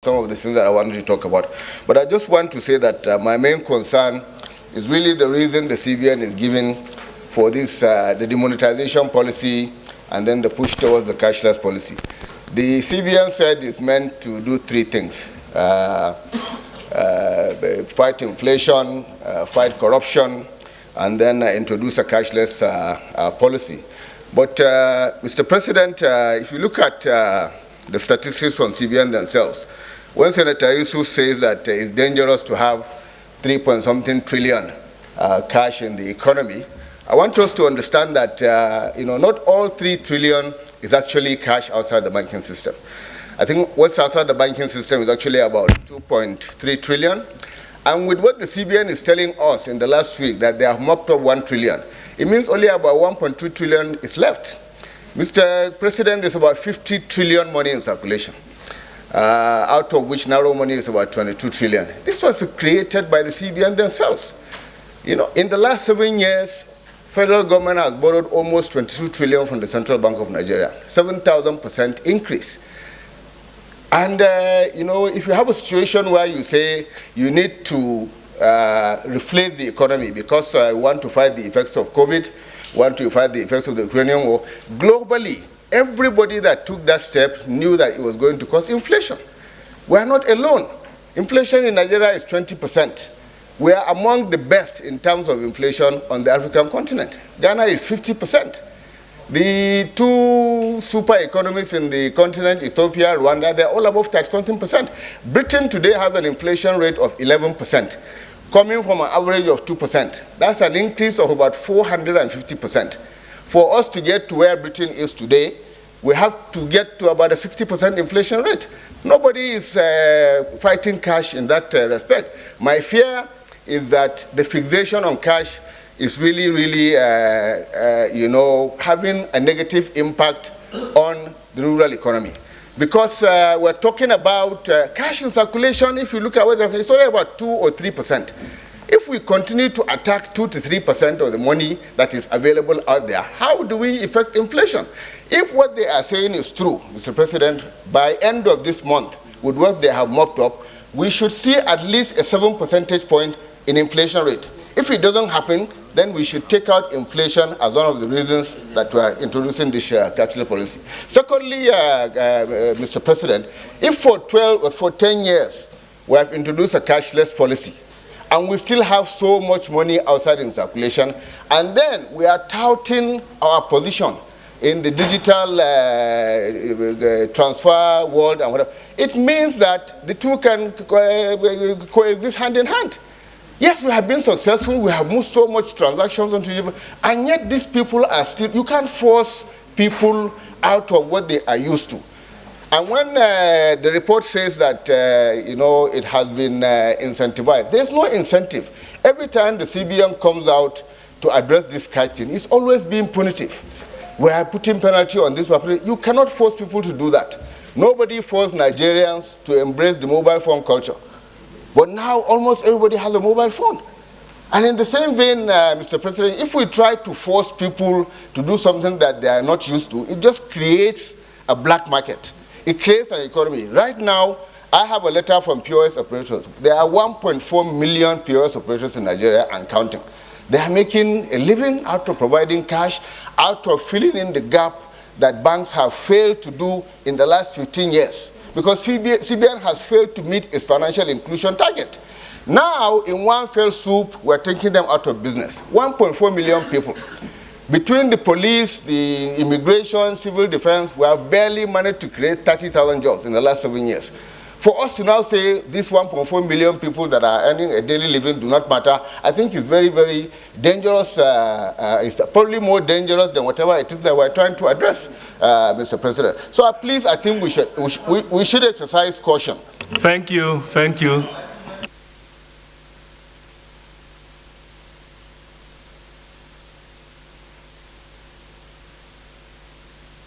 some of the things that I wanted to talk about. But I just want to say that my main concern is really the reason the CBN is giving for this, the demonetization policy and then the push towards the cashless policy. The CBN said it's meant to do three things. Fight inflation, fight corruption, and then introduce a cashless policy. But, Mr. President, if you look at the statistics from CBN themselves, when Senator Yusuf says that it's dangerous to have 3-point-something trillion cash in the economy, I want us to understand that not all 3 trillion is actually cash outside the banking system. I think what's outside the banking system is actually about 2.3 trillion. And with what the CBN is telling us in the last week that they have mopped up 1 trillion, it means only about 1.2 trillion is left. Mr. President, there's about 50 trillion money in circulation, out of which narrow money is about 22 trillion. This was created by the CBN themselves. In the last 7 years, federal government has borrowed almost 22 trillion from the Central Bank of Nigeria, 7,000% increase. And, if you have a situation where you say you need to reflate the economy because you want to fight the effects of COVID, want to fight the effects of the Ukrainian war, globally, everybody that took that step knew that it was going to cause inflation. We are not alone. Inflation in Nigeria is 20%. We are among the best in terms of inflation on the African continent. Ghana is 50%. The two super economies in the continent, Ethiopia, Rwanda, they're all above 30-something%. Britain today has an inflation rate of 11%, coming from an average of 2%. That's an increase of about 450%. For us to get to where Britain is today, we have to get to about a 60% inflation rate. Nobody is fighting cash in that respect. My fear is that the fixation on cash is really, having a negative impact on the rural economy. Because we're talking about cash in circulation. If you look at whether it's only about 2 or 3%. If we continue to attack 2 to 3% of the money that is available out there, how do we affect inflation? If what they are saying is true, Mr. President, by end of this month, with what they have mopped up, we should see at least a 7 percentage point in inflation rate. If it doesn't happen, then we should take out inflation as one of the reasons that we are introducing this cashless policy. Secondly, Mr. President, if for 10 years we have introduced a cashless policy, and we still have so much money outside in circulation, and then we are touting our position in the digital transfer world and whatever, it means that the two can coexist hand in hand. Yes, we have been successful, we have moved so much transactions onto digital, and yet these people are still, you can't force people out of what they are used to. And when the report says that, it has been incentivized, there's no incentive. Every time the CBN comes out to address this question, it's always being punitive. We are putting penalty on this. You cannot force people to do that. Nobody forced Nigerians to embrace the mobile phone culture. But now almost everybody has a mobile phone. And in the same vein, Mr. President, if we try to force people to do something that they are not used to, it just creates a black market. It creates an economy. Right now, I have a letter from POS operators. There are 1.4 million POS operators in Nigeria and counting. They are making a living out of providing cash, out of filling in the gap that banks have failed to do in the last 15 years. Because CBN has failed to meet its financial inclusion target. Now, in one fell swoop, we're taking them out of business. 1.4 million people. Between the police, the immigration, civil defense, we have barely managed to create 30,000 jobs in the last 7 years. For us to now say these 1.4 million people that are earning a daily living do not matter, I think is very, very dangerous. It's probably more dangerous than whatever it is that we're trying to address, Mr. President. So please, I think we should exercise caution. Thank you.